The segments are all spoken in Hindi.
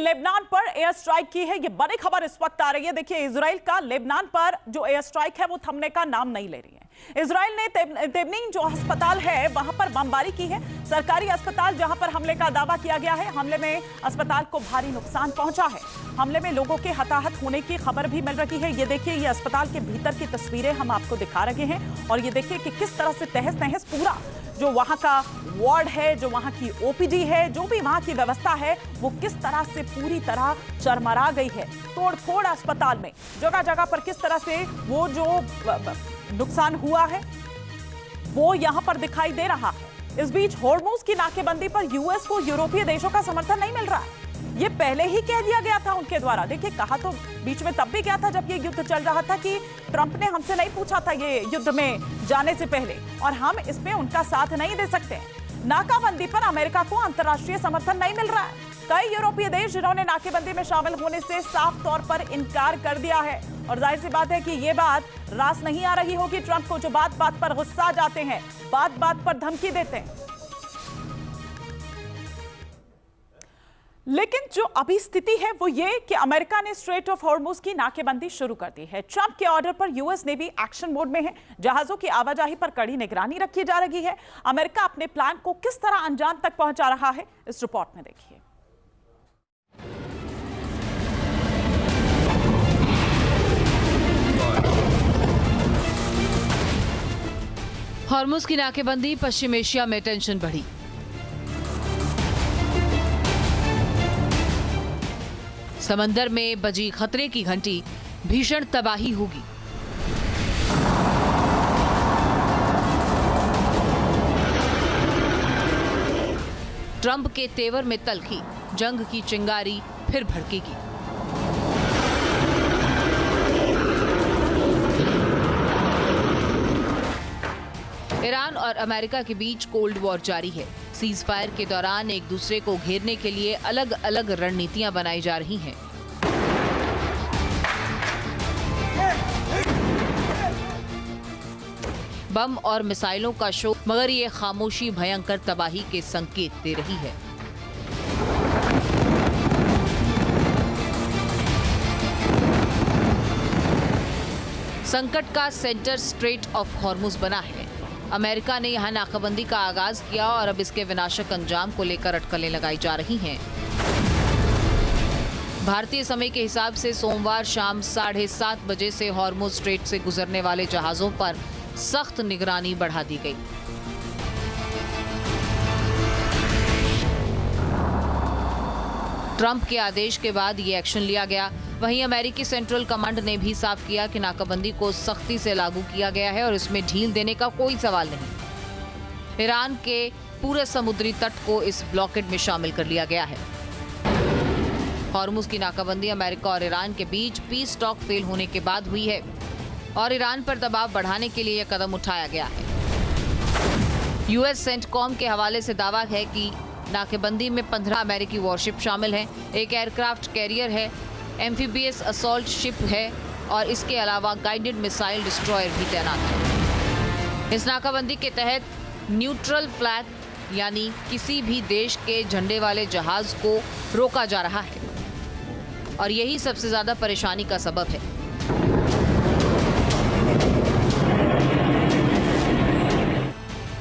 लेबनान पर एयर स्ट्राइक की है। ये बड़ी खबर इस वक्त आ रही है। देखिए, इजराइल का लेबनान पर जो एयर स्ट्राइक है वो थमने का नाम नहीं ले रही है। इजराइल ने तेबनीन जो अस्पताल है वहां पर बमबारी की है। सरकारी अस्पताल जहां पर हमले का दावा किया गया है, हमले में अस्पताल को भारी नुकसान पहुंचा है। हमले में लोगों के हताहत होने की खबर भी मिल रही है। ये देखिए, ये अस्पताल के भीतर की तस्वीरें हम आपको दिखा रहे हैं और ये देखिए कि किस तरह से तहस नहस पूरा जो वहां का वार्ड है, जो वहां की ओपीडी है, जो भी वहां की व्यवस्था है, वो किस तरह से पूरी तरह चरमरा गई है। तोड़फोड़ अस्पताल में जगह जगह पर किस तरह से वो जो नुकसान हुआ है वो यहां पर दिखाई दे रहा है। इस बीच होर्मुज की नाकेबंदी पर यूएस को यूरोपीय देशों का समर्थन नहीं मिल रहा है। ये पहले ही कह दिया गया था उनके द्वारा। देखिए, कहा तो बीच में तब भी गया था जब ये युद्ध चल रहा था कि ट्रंप ने हमसे नहीं पूछा था ये युद्ध में जाने से पहले, और हम इसमें उनका साथ नहीं दे सकते। नाकाबंदी पर अमेरिका को अंतर्राष्ट्रीय समर्थन नहीं मिल रहा है। कई यूरोपीय देश जिन्होंने नाकेबंदी में शामिल होने से साफ तौर पर इनकार कर दिया है, और जाहिर सी बात है कि ये बात रास नहीं आ रही होगी ट्रंप को, जो बात बात पर गुस्सा जाते हैं, बात बात पर धमकी देते हैं। लेकिन जो अभी स्थिति है वो ये कि अमेरिका ने स्ट्रेट ऑफ हॉर्मुज की नाकेबंदी शुरू कर दी है। ट्रंप के ऑर्डर पर यूएस नेवी एक्शन मोड में है। जहाजों की आवाजाही पर कड़ी निगरानी रखी जा रही है। अमेरिका अपने प्लान को किस तरह अंजाम तक पहुंचा रहा है, इस रिपोर्ट में देखिए। हॉर्मुज की नाकेबंदी, पश्चिम एशिया में टेंशन बढ़ी। समंदर में बजी खतरे की घंटी, भीषण तबाही होगी। ट्रंप के तेवर में तल्खी, जंग की चिंगारी फिर भड़केगी। ईरान और अमेरिका के बीच कोल्ड वॉर जारी है। सीज फायर के दौरान एक दूसरे को घेरने के लिए अलग अलग रणनीतियां बनाई जा रही हैं। बम और मिसाइलों का शो, मगर ये खामोशी भयंकर तबाही के संकेत दे रही है। संकट का सेंटर स्ट्रेट ऑफ हॉर्मुज बना है। अमेरिका ने यहां नाकाबंदी का आगाज किया और अब इसके विनाशक अंजाम को लेकर अटकलें लगाई जा रही हैं। भारतीय समय के हिसाब से सोमवार शाम 7:30 बजे से हॉर्मुज स्ट्रेट से गुजरने वाले जहाजों पर सख्त निगरानी बढ़ा दी गई। ट्रंप के आदेश के बाद ये एक्शन लिया गया। वहीं अमेरिकी सेंट्रल कमांड ने भी साफ किया कि नाकाबंदी को सख्ती से लागू किया गया है और इसमें ढील देने का कोई सवाल नहीं। ईरान के पूरे समुद्री तट को इस ब्लॉकेड में शामिल कर लिया गया है। हॉर्मुज की नाकाबंदी अमेरिका और ईरान के बीच पीस टॉक फेल होने के बाद हुई है और ईरान पर दबाव बढ़ाने के लिए यह कदम उठाया गया है। यूएस सेंटकॉम के हवाले से दावा है कि नाकेबंदी में 15 अमेरिकी वॉरशिप शामिल हैं, एक एयरक्राफ्ट कैरियर है, एम्फीबियस असॉल्ट शिप है और इसके अलावा गाइडेड मिसाइल डिस्ट्रॉयर भी तैनात है। इस नाकाबंदी के तहत न्यूट्रल फ्लैग यानी किसी भी देश के झंडे वाले जहाज को रोका जा रहा है और यही सबसे ज्यादा परेशानी का सबब है।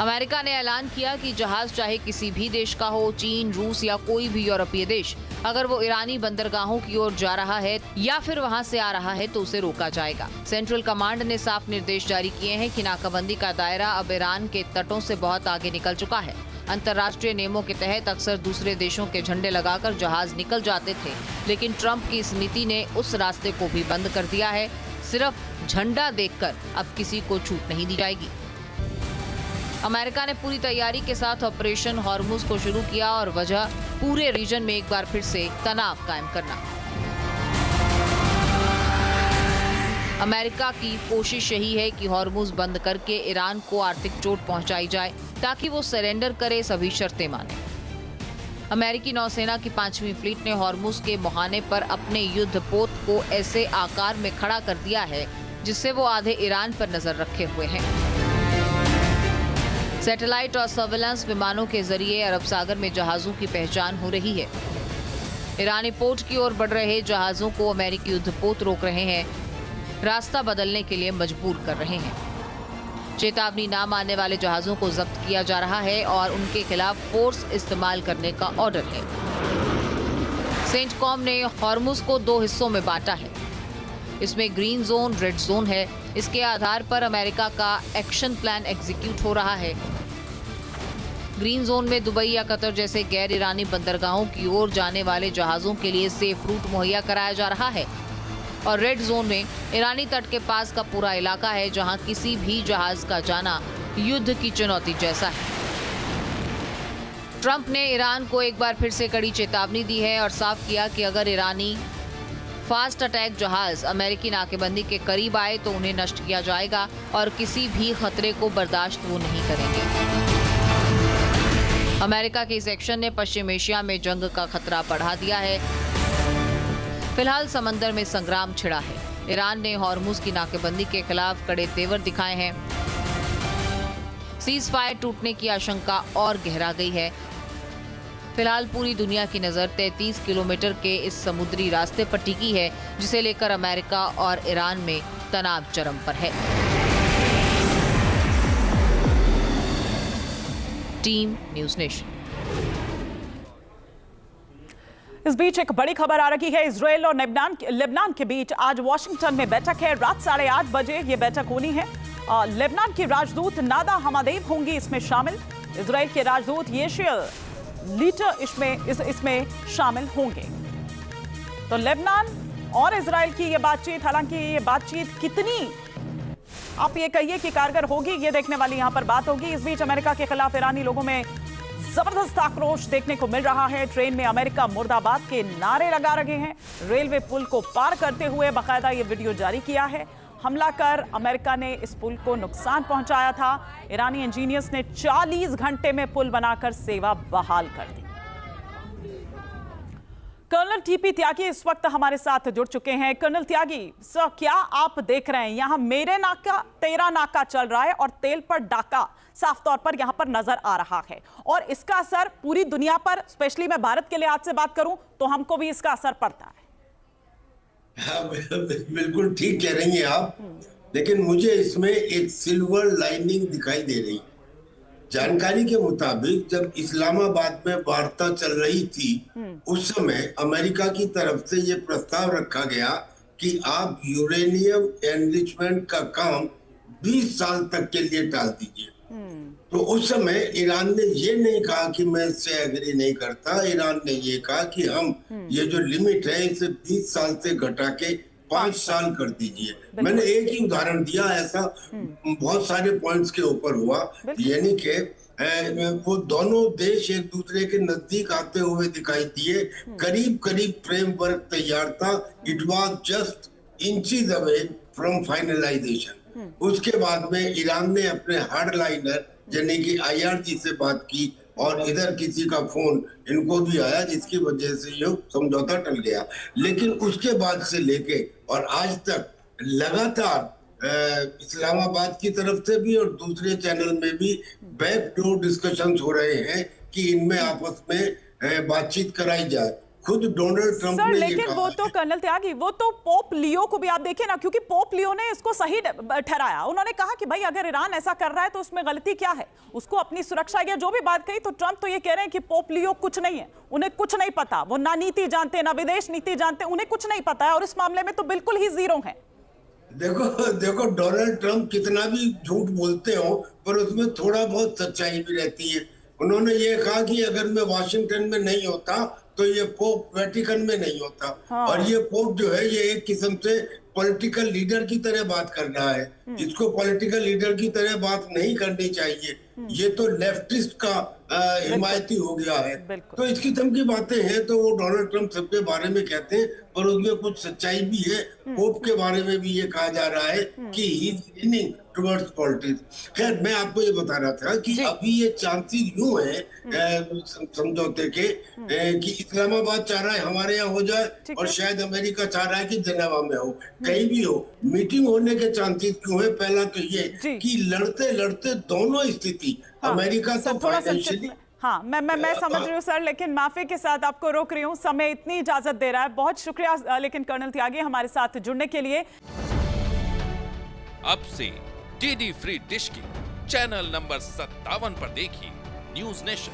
अमेरिका ने ऐलान किया कि जहाज चाहे किसी भी देश का हो, चीन, रूस या कोई भी यूरोपीय देश, अगर वो ईरानी बंदरगाहों की ओर जा रहा है या फिर वहां से आ रहा है तो उसे रोका जाएगा। सेंट्रल कमांड ने साफ निर्देश जारी किए हैं कि नाकाबंदी का दायरा अब ईरान के तटों से बहुत आगे निकल चुका है। अंतर्राष्ट्रीय नियमों के तहत अक्सर दूसरे देशों के झंडे लगाकर जहाज निकल जाते थे, लेकिन ट्रंप की इस नीति ने उस रास्ते को भी बंद कर दिया है। सिर्फ झंडा देखकर अब किसी को छूट नहीं दी जाएगी। अमेरिका ने पूरी तैयारी के साथ ऑपरेशन हॉर्मुज को शुरू किया और वजह पूरे रीजन में एक बार फिर से तनाव कायम करना। अमेरिका की कोशिश यही है कि हॉर्मुज बंद करके ईरान को आर्थिक चोट पहुंचाई जाए ताकि वो सरेंडर करे, सभी शर्तें माने। अमेरिकी नौसेना की 5वीं फ्लीट ने हॉर्मुज के मुहाने पर अपने युद्धपोत को ऐसे आकार में खड़ा कर दिया है जिससे वो आधे ईरान पर नजर रखे हुए हैं। सैटेलाइट और सर्विलांस विमानों के जरिए अरब सागर में जहाजों की पहचान हो रही है। ईरानी पोर्ट की ओर बढ़ रहे जहाजों को अमेरिकी युद्धपोत रोक रहे हैं, रास्ता बदलने के लिए मजबूर कर रहे हैं। चेतावनी ना मानने वाले जहाजों को जब्त किया जा रहा है और उनके खिलाफ फोर्स इस्तेमाल करने का ऑर्डर है। सेंटकॉम ने हॉर्मुज को 2 हिस्सों में बांटा है। इसमें ग्रीन जोन, रेड जोन है। इसके आधार पर अमेरिका का एक्शन प्लान एग्जीक्यूट हो रहा है। ग्रीन जोन में दुबई या कतर जैसे गैर ईरानी बंदरगाहों की ओर जाने वाले जहाजों के लिए सेफ रूट मुहैया कराया जा रहा है और रेड जोन में ईरानी तट के पास का पूरा इलाका है जहां किसी भी जहाज का जाना युद्ध की चुनौती जैसा है। ट्रंप ने ईरान को एक बार फिर से कड़ी चेतावनी दी है और साफ किया कि अगर ईरानी फास्ट अटैक जहाज अमेरिकी नाकेबंदी के करीब आए तो उन्हें नष्ट किया जाएगा और किसी भी खतरे को बर्दाश्त वो नहीं करेंगे। अमेरिका के इस एक्शन ने पश्चिम एशिया में जंग का खतरा बढ़ा दिया है। फिलहाल समंदर में संग्राम छिड़ा है। ईरान ने हॉर्मुज की नाकेबंदी के खिलाफ कड़े तेवर दिखाए हैं। सीज फायर टूटने की आशंका और गहरा गई है। फिलहाल पूरी दुनिया की नजर 33 किलोमीटर के इस समुद्री रास्ते पर टिकी है जिसे लेकर अमेरिका और ईरान में तनाव चरम पर है। Team news nation. इस बीच एक बड़ी खबर आ रही है। इजराइल और लेबनान के बीच आज वॉशिंगटन में बैठक है। रात 8:30 बजे ये बैठक होनी है। लेबनान की राजदूत नादा हमादेव होंगी इसमें शामिल। इजराइल के राजदूत येशियल लीटर इसमें शामिल होंगे। तो लेबनान और इजराइल की ये बातचीत, हालांकि ये बातचीत कितनी आप ये कहिए कि कारगर होगी, ये देखने वाली यहां पर बात होगी। इस बीच अमेरिका के खिलाफ ईरानी लोगों में जबरदस्त आक्रोश देखने को मिल रहा है। ट्रेन में अमेरिका मुर्दाबाद के नारे लगा रहे हैं। रेलवे पुल को पार करते हुए बाकायदा ये वीडियो जारी किया है। हमला कर अमेरिका ने इस पुल को नुकसान पहुंचाया था। ईरानी इंजीनियर्स ने 40 घंटे में पुल बनाकर सेवा बहाल कर दी। कर्नल टीपी त्यागी इस वक्त हमारे साथ जुड़ चुके हैं। कर्नल त्यागी सर, क्या आप देख रहे हैं यहां मेरे नाका तेरा नाका चल रहा है और तेल पर डाका साफ तौर पर यहां पर नजर आ रहा है और इसका असर पूरी दुनिया पर, स्पेशली मैं भारत के लिहाज से बात करूं तो हमको भी इसका असर पड़ता है। हाँ, बिल्कुल ठीक कह रही हैं आप, लेकिन मुझे इसमें एक सिल्वर लाइनिंग दिखाई दे रही। जानकारी के मुताबिक जब इस्लामाबाद में वार्ता चल रही थी उस समय अमेरिका की तरफ से ये प्रस्ताव रखा गया कि आप यूरेनियम एनरिचमेंट का काम 20 साल तक के लिए टाल दीजिए। तो उस समय ईरान ने ये नहीं कहा कि मैं इससे एग्री नहीं करता। ईरान ने ये कहा कि हम ये जो लिमिट है इसे 20 साल से घटा के 5 साल कर दीजिए। मैंने एक ही उदाहरण दिया, ऐसा बहुत सारे पॉइंट्स के ऊपर हुआ। यानी कि वो दोनों देश एक दूसरे के नजदीक आते हुए दिखाई दिए। करीब करीब फ्रेमवर्क तैयार था। It was just inches away from finalisation. उसके बाद में ईरान ने अपने हार्डलाइनर यानी कि IRG से बात की और इधर किसी का फोन इनको भी आया जिसकी वजह से ये समझौता टल गया। लेकिन उसके बाद से लेके और आज तक लगातार इस्लामाबाद की तरफ से भी और दूसरे चैनल में भी बैकडोर डिस्कशंस हो रहे हैं कि इनमें आपस में बातचीत कराई जाए। खुद डोनाल्ड ट्रंप ने लेकिन वो तो कर्नल त्यागी, वो तो पोप लियो को भी आप देखिए ना, क्योंकि पोप लियो ने इसको सही ठहराया। उन्होंने कहा कि भाई अगर ईरान ऐसा कर रहा है तो उसमें गलती क्या है, उसको अपनी सुरक्षा या जो भी बात कही। तो ट्रंप तो ये कह रहे हैं कि पोप लियो कुछ नहीं है, उन्हें कुछ नहीं पता, वो ना नीति जानते ना विदेश नीति जानते, उन्हें कुछ नहीं पता है और इस मामले में तो बिल्कुल ही जीरो है। देखो डोनाल्ड ट्रंप कितना भी झूठ बोलते हो पर उसमें थोड़ा बहुत सच्चाई भी रहती है। उन्होंने ये कहा कि अगर मैं वाशिंगटन में नहीं होता तो ये पोप वेटिकन में नहीं होता। हाँ। और ये पोप जो है ये एक किस्म से पॉलिटिकल लीडर की तरह बात कर रहा है। इसको पॉलिटिकल लीडर की तरह बात नहीं करनी चाहिए। ये तो लेफ्टिस्ट का हिमायती हो गया है। तो इस किस्म की बातें हैं तो वो डोनाल्ड ट्रंप सबके बारे में कहते हैं पर उसमें कुछ सच्चाई भी है। पोप के बारे में भी ये कहा जा रहा है कि he is leaning towards politics. खैर मैं आपको ये बता रहा था कि अभी ये चांसेस यूं है समझौते के कि इस्लामाबाद चाह रहा है हमारे यहाँ हो जाए और शायद अमेरिका चाह रहा है कि जनेवा में हो, कहीं भी हो। मीटिंग होने के चांसेस क्यों है? पहला तो ये कि लड़ते लड़ते दोनों स्थिति अमेरिका तो फाइनेंशियली हाँ, मैं समझ रही हूँ सर, लेकिन माफी के साथ आपको रोक रही हूँ, समय इतनी इजाजत दे रहा है। बहुत शुक्रिया लेकिन कर्नल त्यागी हमारे साथ जुड़ने के लिए। अब से डीडी फ्री डिश की चैनल नंबर 57 पर देखिए न्यूज नेशन।